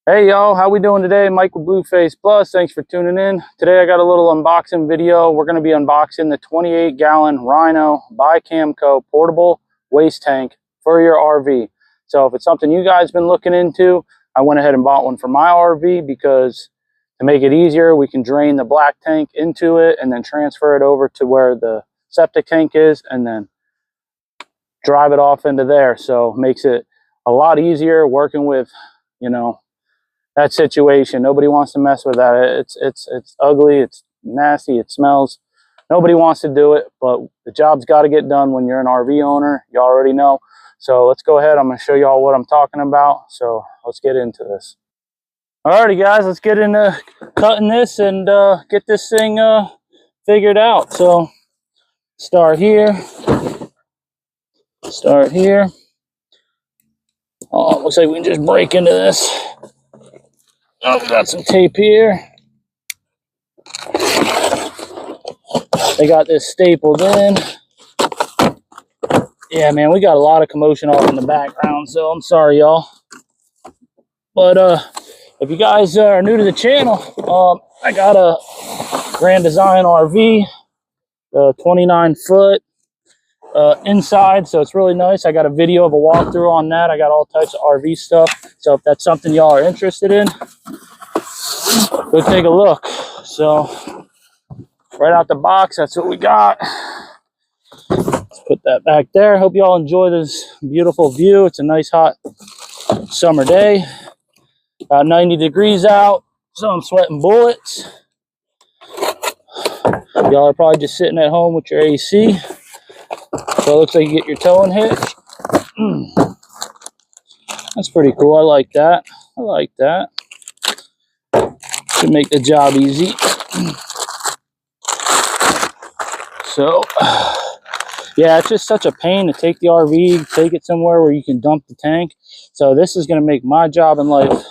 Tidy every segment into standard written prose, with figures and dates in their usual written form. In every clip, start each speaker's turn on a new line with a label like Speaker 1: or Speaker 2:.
Speaker 1: Hey y'all, how we doing today? Mike with Blueface Plus. Thanks for tuning in. Today I got a little unboxing video. We're going to be unboxing the 28-gallon Rhino by Camco portable waste tank for your RV. So if it's something you guys been looking into, I went ahead and bought one for my RV because to make it easier, we can drain the black tank into it and then transfer it over to where the septic tank is and then drive it off into there. So it makes it a lot easier working with, that situation. Nobody wants to mess with that. It's ugly, it's nasty, it smells. Nobody wants to do it, but the job's got to get done when you're an RV owner. You already know. So let's go ahead. I'm going to show you all what I'm talking about. So let's get into this. Alrighty guys, let's get into cutting this and get this thing figured out. So start here. Oh, looks like we can just break into this. Oh, we got some tape here. They got this stapled in. Yeah, man, we got a lot of commotion off in the background, so I'm sorry, y'all. But if you guys are new to the channel, I got a Grand Design RV, 29-foot inside, so it's really nice. I got a video of a walkthrough on that. I got all types of RV stuff. So if that's something y'all are interested in, go take a look. So right out the box, that's what we got. Let's put that back there. Hope y'all enjoy this beautiful view. It's a nice hot summer day. About 90 degrees out, so I'm sweating bullets. Y'all are probably just sitting at home with your AC. So it looks like you get your towing hitch. That's pretty cool. I like that. Should make the job easy. So, yeah, it's just such a pain to take the RV, take it somewhere where you can dump the tank. So this is going to make my job in life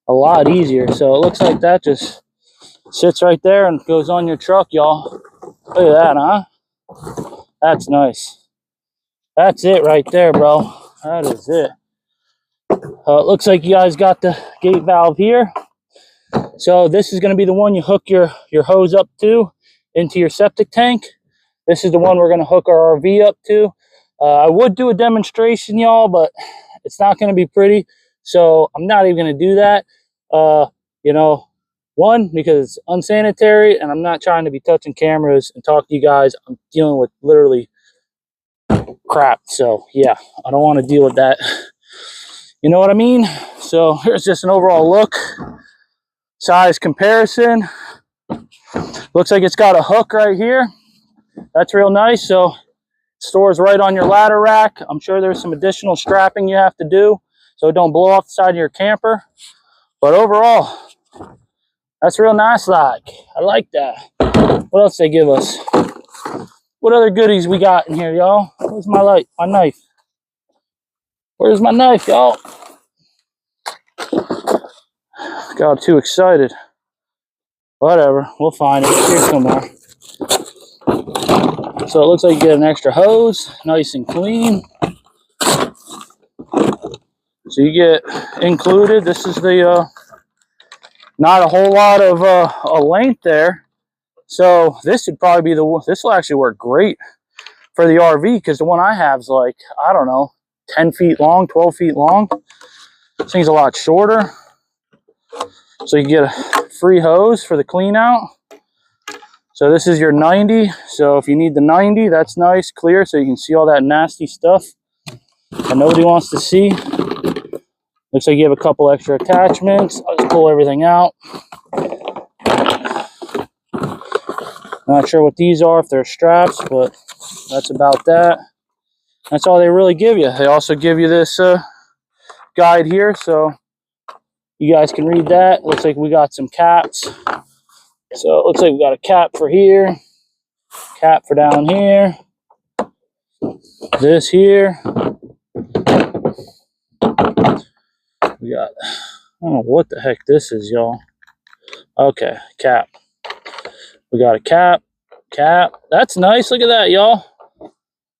Speaker 1: a lot easier. So it looks like that just sits right there and goes on your truck, y'all. Look at that, huh? That's nice. That's it right there, bro. That is it. It looks like you guys got the gate valve here. So this is going to be the one you hook your hose up to into your septic tank. This is the one we're going to hook our RV up to. I would do a demonstration, y'all, but it's not going to be pretty. So I'm not even going to do that. One, because it's unsanitary and I'm not trying to be touching cameras and talk to you guys. I'm dealing with literally crap. So yeah, I don't want to deal with that. You know what I mean? So here's just an overall look. Size comparison. Looks like it's got a hook right here. That's real nice. So it stores right on your ladder rack. I'm sure there's some additional strapping you have to do so it don't blow off the side of your camper. But overall, that's real nice like. I like that. What else they give us? What other goodies we got in here, y'all? Where's my light? My knife. Where's my knife, y'all? Got too excited. Whatever, we'll find it. Here's some more. So it looks like you get an extra hose, nice and clean. So you get included. This is the not a whole lot of a length there. So this would probably be this will actually work great for the RV because the one I have is like, I don't know, 10 feet long, 12 feet long. This thing's a lot shorter. So you get a free hose for the clean out. So this is your 90. So if you need the 90, that's nice, clear, so you can see all that nasty stuff that nobody wants to see. Looks like you have a couple extra attachments. I'll just pull everything out. Not sure what these are, if they're straps, but that's about that. That's all they really give you. They also give you this guide here, so you guys can read that. Looks like we got some caps. So it looks like we got a cap for here, cap for down here, this here. We got, I don't know what the heck this is, y'all. Okay, cap. We got a cap. That's nice. Look at that, y'all.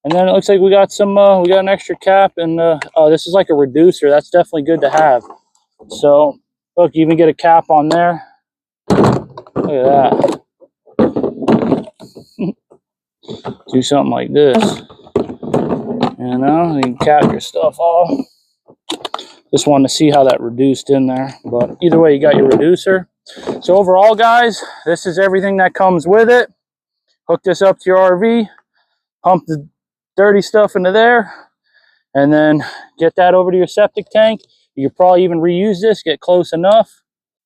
Speaker 1: And then it looks like we got some, we got an extra cap, and oh, this is like a reducer. That's definitely good to have. So Look, you even get a cap on there. Look at that. Do something like this. You know, you can cap your stuff off. Just wanted to see how that reduced in there. But either way, you got your reducer. So overall, guys, this is everything that comes with it. Hook this up to your RV, pump the dirty stuff into there, and then get that over to your septic tank. You could probably even reuse this, get close enough.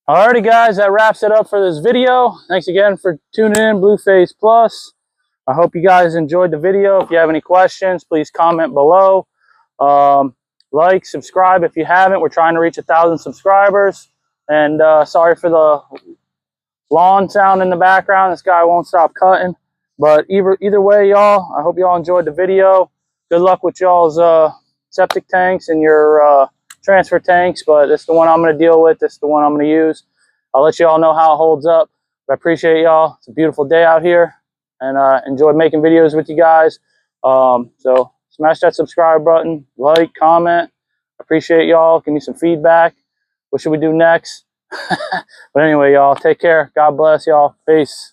Speaker 1: Alrighty, guys, that wraps it up for this video. Thanks again for tuning in, Blueface Plus. I hope you guys enjoyed the video. If you have any questions, please comment below. Like, subscribe if you haven't. We're trying to reach 1,000 subscribers. And sorry for the lawn sound in the background. This guy won't stop cutting. But either way, y'all, I hope y'all enjoyed the video. Good luck with y'all's septic tanks and your transfer tanks. But this is the one I'm going to deal with. This is the one I'm going to use. I'll let y'all know how it holds up. But I appreciate y'all. It's a beautiful day out here. And enjoy making videos with you guys. So smash that subscribe button, like, comment. Appreciate y'all. Give me some feedback. What should we do next? But anyway, y'all, take care. God bless y'all. Peace.